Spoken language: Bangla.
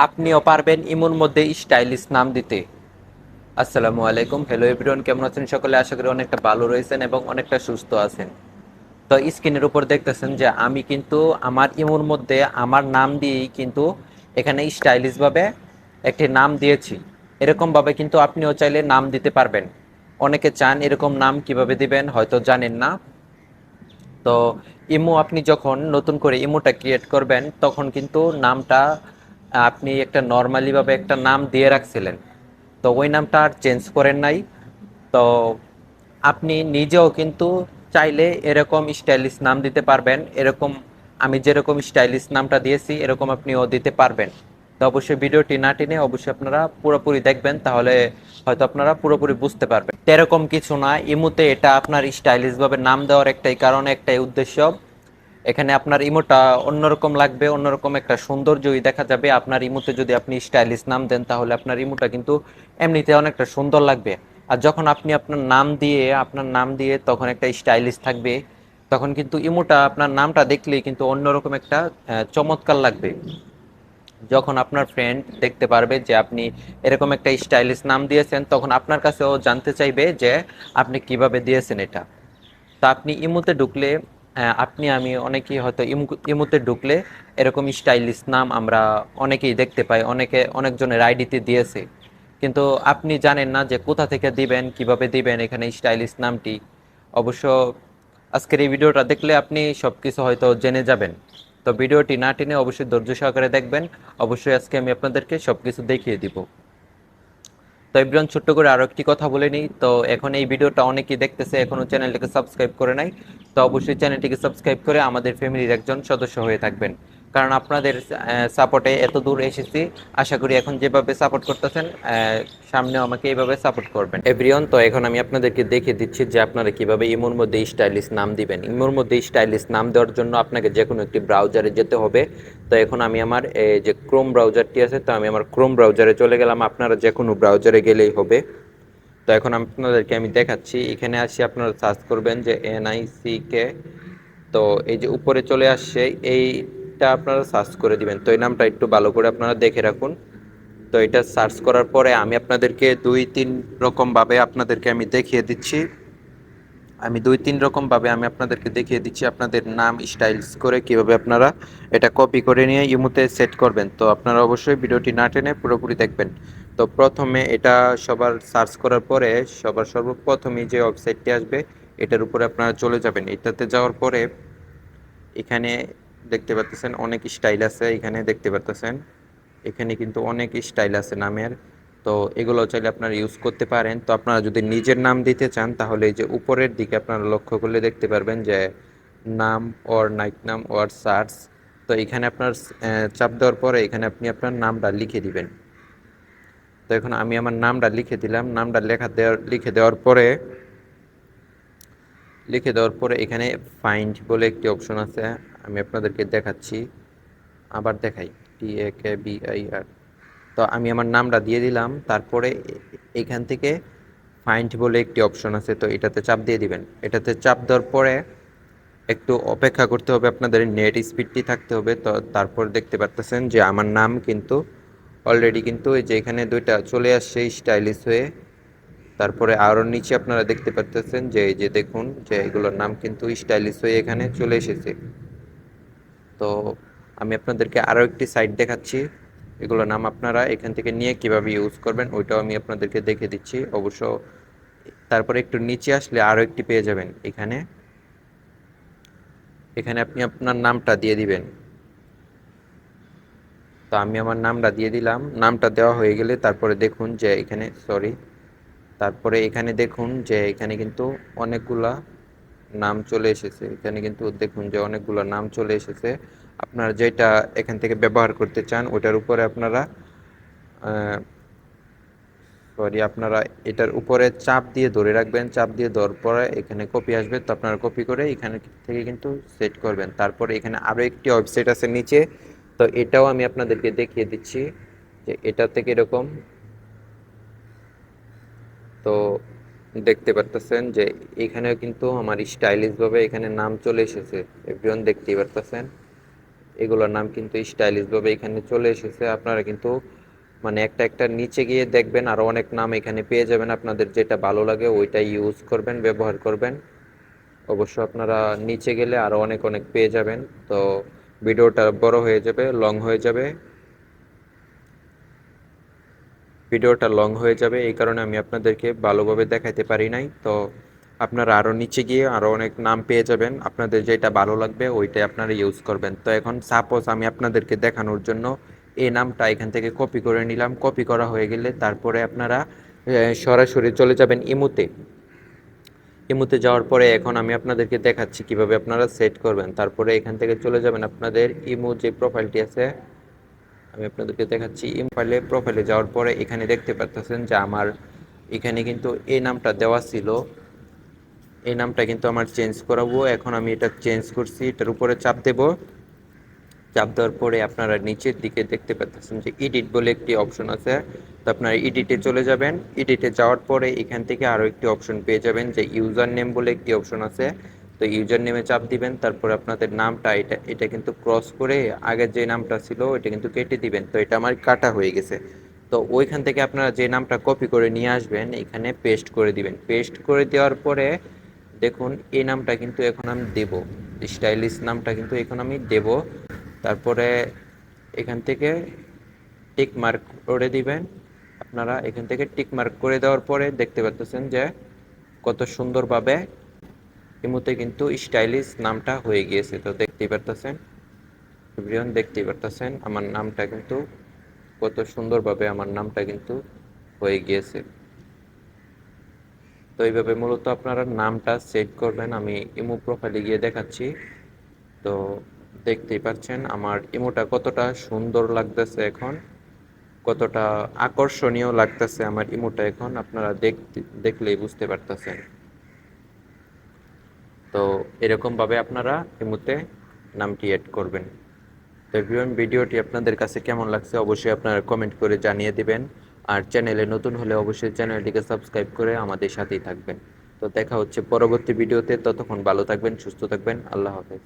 আপনিও পারবেন ইমোর মধ্যে স্টাইলিশ নাম দিতে। আসসালামু আলাইকুম, হ্যালো এভরিওয়ান, কেমন আছেন সকলে? আশা করি অনেকটা ভালো রয়েছেন এবং অনেকটা সুস্থ আছেন। তো স্ক্রিনের উপর দেখতেছেন যে আমি কিন্তু আমার ইমোর মধ্যে আমার নাম দিয়েই কিন্তু এখানে স্টাইলিশ ভাবে একটি নাম দিয়েছি। এরকম ভাবে কিন্তু আপনিও চাইলে নাম দিতে পারবেন। অনেকে চান এরকম নাম কিভাবে দিবেন হয়তো জানেন না। তো ইমো আপনি যখন নতুন করে ইমোটা ক্রিয়েট করবেন তখন কিন্তু নামটা আপনি একটা নর্মালি ভাবে একটা নাম দিয়ে রাখছিলেন, তো ওই নামটা আর চেঞ্জ করেন নাই। তো আপনি নিজেও কিন্তু চাইলে এরকম স্টাইলিশ নাম দিতে পারবেন। এরকম আমি যেরকম স্টাইলিশ নামটা দিয়েছি এরকম আপনিও দিতে পারবেন। তো অবশ্যই ভিডিওটি না টেনে অবশ্যই আপনারা পুরোপুরি দেখবেন, তাহলে হয়তো আপনারা পুরোপুরি বুঝতে পারবেন। তো এরকম কিছু না, ইমোতে এটা আপনার স্টাইলিশ ভাবে নাম দেওয়ার একটাই কারণ, একটাই উদ্দেশ্য। এখানে আপনার ইমোটা অন্যরকম লাগবে, অন্যরকম একটা সৌন্দর্যই দেখা যাবে। আপনার ইমোতে যদি আপনি স্টাইলিশ নাম দেন তাহলে আপনার ইমোটা কিন্তু এমনিতে অনেকটা সুন্দর লাগবে। আর যখন আপনি আপনার নাম দিয়ে তখন একটা স্টাইলিশ থাকবে, তখন কিন্তু ইমোটা আপনার নামটা দেখলেই কিন্তু অন্যরকম একটা চমৎকার লাগবে। যখন আপনার ফ্রেন্ড দেখতে পারবে যে আপনি এরকম একটা স্টাইলিশ নাম দিয়েছেন, তখন আপনার কাছেও জানতে চাইবে যে আপনি কিভাবে দিয়েছেন এটা। তা আপনি ইমুতে ঢুকলে আপনি আমি অনেকেই হয়তো ইমুতে ঢুকলে এরকম স্টাইলিশ নাম আমরা অনেকেই দেখতে পাই, অনেকজনের আইডিতে দিয়েছে। কিন্তু আপনি জানেন না যে কোথা থেকে দিবেন, কিভাবে দিবেন এখানে স্টাইলিশ নামটি। অবশ্য আজকের এই ভিডিওটা দেখলে আপনি সবকিছু হয়তো জেনে যাবেন। তো ভিডিওটি না টেনে অবশ্যই ধৈর্য সহকারে দেখবেন। অবশ্যই আজকে আমি আপনাদেরকে সবকিছু দেখিয়ে দিব। তো এভরিওয়ান, ছোট্ট করে আরো একটি কথা বলে নিই। তো এখন এই ভিডিওটা অনেকেই দেখতেছে, এখনো চ্যানেলটিকে সাবস্ক্রাইব করে নাই। তো অবশ্যই চ্যানেলটিকে সাবস্ক্রাইব করে আমাদের ফ্যামিলির একজন সদস্য হয়ে থাকবেন, কারণ আপনাদের সাপোর্টে এত দূর এসেছি। আশা করি এখন যেভাবে সাপোর্ট করতেছেন সামনেও আমাকে এইভাবে সাপোর্ট করবেন। এভরিওয়ান, তো এখন আমি আপনাদেরকে দেখিয়ে দিচ্ছি যে আপনারা কিভাবে ইমোর মধ্যে স্টাইলিশ নাম দিবেন। ইমোর মধ্যে স্টাইলিশ নাম দেওয়ার জন্য আপনাকে যে কোনো একটি ব্রাউজারে যেতে হবে। তো এখন আমি আমার যে ক্রোম ব্রাউজারটি আছে, তো আমি আমার ক্রোম ব্রাউজারে চলে গেলাম। আপনারা যে কোনো ব্রাউজারে গেলেই হবে। তো এখন আপনাদেরকে আমি দেখাচ্ছি। এখানে আসি, আপনারা সার্চ করবেন যে NICK। তো এই যে উপরে চলে আসছে, এইটা আপনারা সার্চ করে দিবেন। তো এই নামটা একটু ভালো করে আপনারা দেখে রাখুন। তো এটা সার্চ করার পরে আমি আপনাদেরকে দুই তিন রকম ভাবে আপনাদেরকে আমি দেখিয়ে দিচ্ছি। আমি আপনাদেরকে দেখিয়ে দিচ্ছি আপনাদের নাম স্টাইলস করে কিভাবে আপনারা এটা কপি করে নিয়ে ইমোতে সেট করবেন। তো আপনারা অবশ্যই ভিডিওটি না টেনে পুরোপুরি দেখবেন। তো প্রথমে এটা সবার সার্চ করার পরে সবার সর্বপ্রথমে যে ওয়েবসাইটটি আসবে এটার উপরে আপনারা চলে যাবেন। এটাতে যাওয়ার পরে এখানে দেখতে পাচ্ছেন অনেক স্টাইল আছে, এখানে দেখতে পাচ্ছেন এখানে কিন্তু অনেক স্টাইল আছে নামের। তো এগুলো চাইলে আপনারা ইউজ করতে পারেন। তো আপনারা যদি নিজের নাম দিতে চান তাহলে এই যে উপরের দিকে আপনারা লক্ষ্য করলে দেখতে পারবেন যে নাম ওর নাইট নাম ওর সার্চ। তো এখানে আপনার চাপ দেওয়ার পরে এখানে আপনি আপনার নামটা লিখে দিবেন। তো এখন আমি আমার নামটা লিখে দিলাম। নামটা লিখে দেওয়ার পরে এখানে ফাইন্ড বলে একটি অপশন আছে, আমি আপনাদেরকে দেখাচ্ছি। আবার দেখাই, TAKBIR। তো আমি আমার নামটা দিয়ে দিলাম। তারপরে এখান থেকে ফাইন্ড বলে একটি অপশন আছে, তো এটাতে চাপ দিয়ে দিবেন। এটাতে চাপ দেওয়ার পরে একটু অপেক্ষা করতে হবে, আপনাদের নেট স্পিডটি থাকতে হবে। তো তারপর দেখতে পারতেছেন যে আমার নাম কিন্তু অলরেডি কিন্তু এই যে এখানে দুইটা চলে আসছে স্টাইলিশ হয়ে। তারপরে আরও নিচে আপনারা দেখতে পারতেছেন যে এই যে দেখুন যে এগুলোর নাম কিন্তু স্টাইলিশ হয়ে এখানে চলে এসেছে। তো আমি আপনাদেরকে আরও একটি সাইট দেখাচ্ছি, এগুলো নাম আপনারা এখান থেকে নিয়ে কিভাবে ইউজ করবেন ওইটাও আমি আপনাদেরকে দেখে দিচ্ছি অবশ্য। তারপরে একটু নিচে আসলে আরও একটি পেয়ে যাবেন। এখানে এখানে আপনি আপনার নামটা দিয়ে দিবেন। তো আমি আমার নামটা দিয়ে দিলাম। নামটা দেওয়া হয়ে গেলে তারপরে দেখুন যে এখানে তারপরে এখানে দেখুন যে এখানে কিন্তু অনেকগুলা নাম চলে এসেছে। এখানে কিন্তু দেখুন যে অনেকগুলো নাম চলে এসেছে। আপনারা যেটা এখান থেকে ব্যবহার করতে চান ওটার উপরে আপনারা আপনারা এটার উপরে চাপ দিয়ে ধরে রাখবেন। চাপ দিয়ে ধরার পরে এখানে কপি আসবে, তো আপনারা কপি করে এখানে থেকে কিন্তু সেট করবেন। তারপরে এখানে আরও একটি ওয়েবসাইট আছে নিচে, তো এটাও আমি আপনাদেরকে দেখিয়ে দিচ্ছি যে এটা থেকে এরকম। তো দেখতে পারতেছেন যে এখানেও কিন্তু আমার স্টাইলিশ ভাবে এখানে নাম চলে এসেছে। এভরিওয়ান দেখতেই পারতেছেন এগুলোর নাম কিন্তু স্টাইলিশ ভাবে এখানে চলে এসেছে। আপনারা কিন্তু মানে একটা একটা নিচে গিয়ে দেখবেন, আরো অনেক নাম এখানে পেয়ে যাবেন। আপনাদের যেটা ভালো লাগে ওইটা ইউজ করবেন, ব্যবহার করবেন। অবশ্য আপনারা নিচে গেলে আরো অনেক অনেক পেয়ে যাবেন। তো ভিডিওটা বড় হয়ে যাবে, লং হয়ে যাবে, ভিডিওটা লং হয়ে যাবে, এই কারণে আমি আপনাদেরকে ভালোভাবে দেখাইতে পারি নাই। তো আপনারা আরো নিচে গিয়ে আরো অনেক নাম পেয়ে যাবেন, আপনাদের যেটা ভালো লাগবে ওইটাই আপনারা ইউজ করবেন। তো এখন সাপোজ আমি আপনাদেরকে দেখানোর জন্য এই নামটা এখান থেকে কপি করে নিলাম। কপি করা হয়ে গেলে তারপরে আপনারা সরাসরি চলে যাবেন ইমুতে। ইমুতে যাওয়ার পরে এখন আমি আপনাদেরকে দেখাচ্ছি কিভাবে আপনারা সেট করবেন। তারপরে এখান থেকে চলে যাবেন আপনাদের ইমু যে প্রোফাইলটি আছে, আমি আপনাদেরকে দেখাচ্ছি। প্রোফাইলে যাওয়ার পরে এখানে দেখতে পাচ্ছেন যে আমার এখানে কিন্তু এই নামটা দেওয়া ছিল, এই নামটা কিন্তু আমার চেঞ্জ করাবো। এখন আমি এটা চেঞ্জ করছি, এটার উপরে চাপ দেব। চাপ দেওয়ার পরে আপনারা নিচের দিকে দেখতে পাচ্ছেন যে এডিট বলে একটি অপশন আছে। তো আপনারা এডিটে চলে যাবেন। এডিটে যাওয়ার পরে এখান থেকে আরো একটি অপশন পেয়ে যাবেন যে ইউজার নেম বলে একটি অপশন আছে। তো ইউজার নেমে চাপ দিবেন, তারপর আপনাদের নামটা এটা এটা কিন্তু ক্রস করে আগের যে নামটা ছিল এটা কিন্তু কেটে দিবেন। তো এটা আমার কাটা হয়ে গেছে। তো ওইখান থেকে আপনারা যে নামটা কপি করে নিয়ে আসবেন এখানে পেস্ট করে দিবেন। পেস্ট করে দেওয়ার পরে দেখুন এই নামটা কিন্তু এখন আমি দেব, স্টাইলিশ নামটা কিন্তু এখন আমি দেব। তারপরে এখান থেকে টিক মার্ক করে দিবেন। আপনারা এখান থেকে টিক মার্ক করে দেওয়ার পরে দেখতে পাচ্ছেন যে কত সুন্দরভাবে ইমুতে কিন্তু স্টাইলিশ নামটা হয়ে গিয়েছে। তো দেখতেই পারতেছেন, এভরিওয়ান দেখতেই পারতেছেন আমার নামটা কিন্তু কত সুন্দরভাবে আমার নামটা কিন্তু হয়ে গিয়েছে। তো এইভাবে মূলত আপনারা নামটা সেট করবেন। আমি ইমো প্রোফাইলে গিয়ে দেখাচ্ছি। তো দেখতেই পাচ্ছেন আমার ইমোটা কতটা সুন্দর লাগতেছে এখন, কতটা আকর্ষণীয় লাগতেছে আমার ইমোটা এখন, আপনারা দেখলেই বুঝতে পারতেছেন। তো এরকম ভাবে আপনারা ইমোতে নামটি এড করবেন। তো এভরিওয়ান, ভিডিওটি আপনাদের কাছে কেমন লাগছে অবশ্যই আপনারা কমেন্ট করে জানিয়ে দিবেন। আর চ্যানেলে নতুন হলে অবশ্যই চ্যানেলটিকে সাবস্ক্রাইব করে আমাদের সাথেই থাকবেন। তো দেখা হচ্ছে পরবর্তী ভিডিওতে, ততক্ষণ ভালো থাকবেন, সুস্থ থাকবেন, আল্লাহ হাফেজ।